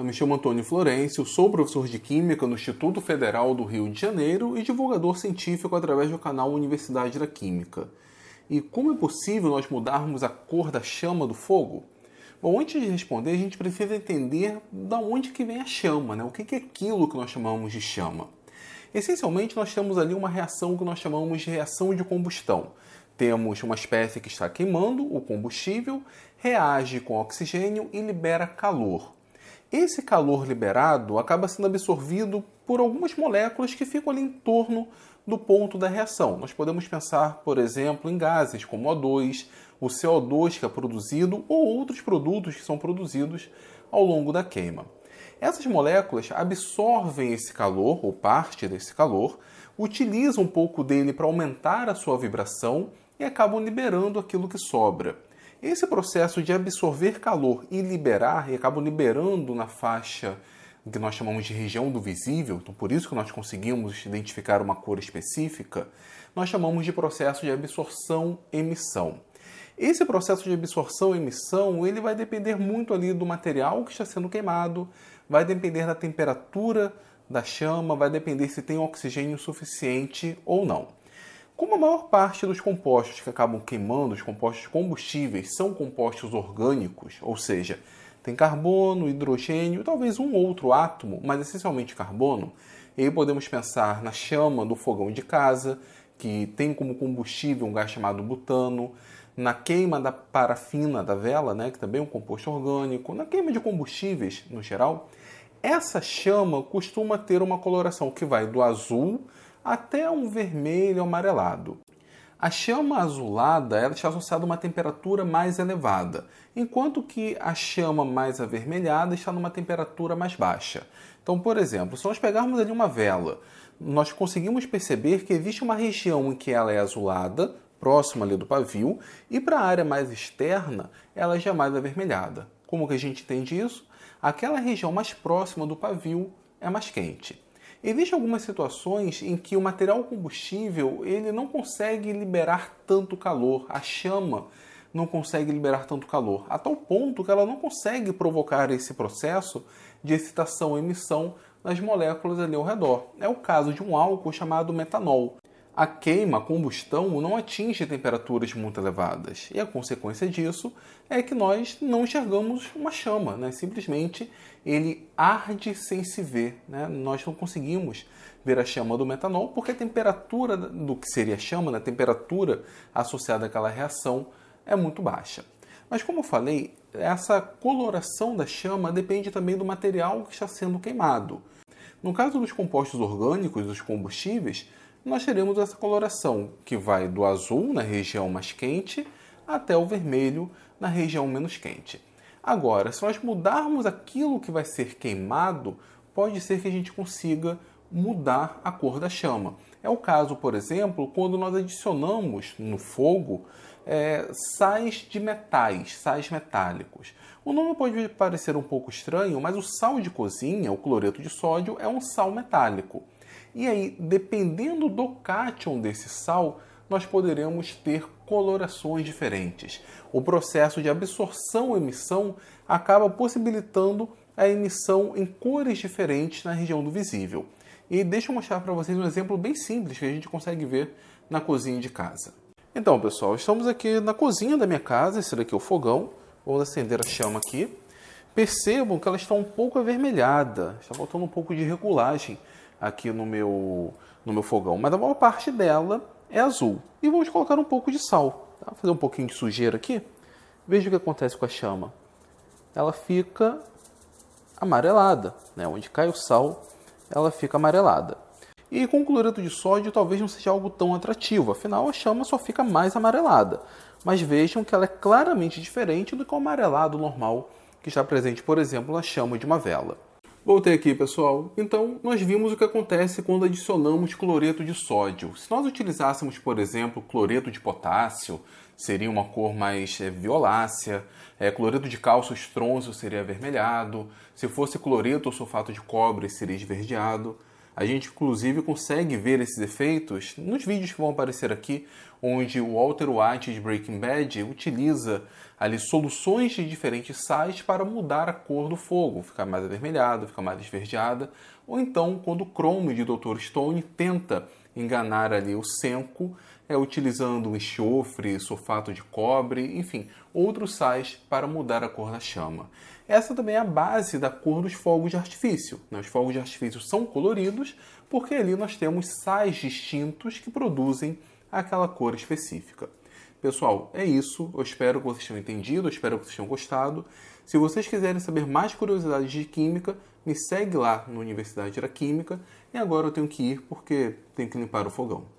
me chamo Antônio Florencio, sou professor de Química no Instituto Federal do Rio de Janeiro e divulgador científico através do canal Universidade da Química. E como é possível nós mudarmos a cor da chama do fogo? Bom, antes de responder, a gente precisa entender de onde que vem a chama, né? O que é aquilo que nós chamamos de chama? Essencialmente, nós temos ali uma reação que nós chamamos de reação de combustão. Temos uma espécie que está queimando o combustível, reage com oxigênio e libera calor. Esse calor liberado acaba sendo absorvido por algumas moléculas que ficam ali em torno do ponto da reação. Nós podemos pensar, por exemplo, em gases como o O2, o CO2 que é produzido ou outros produtos que são produzidos ao longo da queima. Essas moléculas absorvem esse calor, ou parte desse calor, utilizam um pouco dele para aumentar a sua vibração e acabam liberando aquilo que sobra. Esse processo de absorver calor e liberar, e acabam liberando na faixa que nós chamamos de região do visível, então por isso que nós conseguimos identificar uma cor específica, nós chamamos de processo de absorção-emissão. Esse processo de absorção-emissão, ele vai depender muito ali do material que está sendo queimado, vai depender da temperatura da chama, vai depender se tem oxigênio suficiente ou não. Como a maior parte dos compostos que acabam queimando, os compostos combustíveis, são compostos orgânicos, ou seja, tem carbono, hidrogênio, talvez um outro átomo, mas essencialmente carbono, e aí podemos pensar na chama do fogão de casa, que tem como combustível um gás chamado butano, na queima da parafina da vela, né, que também é um composto orgânico, na queima de combustíveis no geral. Essa chama costuma ter uma coloração que vai do azul até um vermelho amarelado. A chama azulada ela está associada a uma temperatura mais elevada, enquanto que a chama mais avermelhada está numa temperatura mais baixa. Então, por exemplo, se nós pegarmos ali uma vela, nós conseguimos perceber que existe uma região em que ela é azulada, próxima ali do pavio, e para a área mais externa, ela já é mais avermelhada. Como que a gente entende isso? Aquela região mais próxima do pavio é mais quente. Existem algumas situações em que o material combustível ele não consegue liberar tanto calor, a chama não consegue liberar tanto calor, a tal ponto que ela não consegue provocar esse processo de excitação-emissão nas moléculas ali ao redor. É o caso de um álcool chamado metanol. A queima, a combustão, não atinge temperaturas muito elevadas. E a consequência disso é que nós não enxergamos uma chama, né? Simplesmente ele arde sem se ver, né? Nós não conseguimos ver a chama do metanol porque a temperatura do que seria a chama, a temperatura associada àquela reação, é muito baixa. Mas como eu falei, essa coloração da chama depende também do material que está sendo queimado. No caso dos compostos orgânicos, dos combustíveis, nós teremos essa coloração que vai do azul, na região mais quente, até o vermelho, na região menos quente. Agora, se nós mudarmos aquilo que vai ser queimado, pode ser que a gente consiga mudar a cor da chama. É o caso, por exemplo, quando nós adicionamos no fogo sais de metais, sais metálicos. O nome pode parecer um pouco estranho, mas o sal de cozinha, o cloreto de sódio, é um sal metálico. E aí, dependendo do cátion desse sal, nós poderemos ter colorações diferentes. O processo de absorção-emissão acaba possibilitando a emissão em cores diferentes na região do visível. E deixa eu mostrar para vocês um exemplo bem simples que a gente consegue ver na cozinha de casa. Então, pessoal, estamos aqui na cozinha da minha casa, esse daqui é o fogão. Vamos acender a chama aqui. Percebam que ela está um pouco avermelhada, está faltando um pouco de regulagem aqui no meu fogão, mas a maior parte dela é azul. E vamos colocar um pouco de sal, tá? Fazer um pouquinho de sujeira aqui. Veja o que acontece com a chama. Ela fica amarelada, né? Onde cai o sal, ela fica amarelada. E com cloreto de sódio talvez não seja algo tão atrativo, afinal a chama só fica mais amarelada. Mas vejam que ela é claramente diferente do que o amarelado normal que está presente, por exemplo, na chama de uma vela. Voltei aqui, pessoal. Então, nós vimos o que acontece quando adicionamos cloreto de sódio. Se nós utilizássemos, por exemplo, cloreto de potássio, seria uma cor mais violácea. Cloreto de cálcio estronço seria avermelhado. Se fosse cloreto ou sulfato de cobre, seria esverdeado. A gente, inclusive, consegue ver esses efeitos nos vídeos que vão aparecer aqui, onde o Walter White de Breaking Bad utiliza ali soluções de diferentes sais para mudar a cor do fogo, ficar mais avermelhado, ficar mais esverdeada, ou então quando o Chrome de Dr. Stone tenta enganar ali o Senko, utilizando enxofre, sulfato de cobre, enfim, outros sais para mudar a cor da chama. Essa também é a base da cor dos fogos de artifício. Os fogos de artifício são coloridos porque ali nós temos sais distintos que produzem aquela cor específica. Pessoal, é isso. Eu espero que vocês tenham entendido, eu espero que vocês tenham gostado. Se vocês quiserem saber mais curiosidades de química, me segue lá na Universidade da Química. E agora eu tenho que ir porque tenho que limpar o fogão.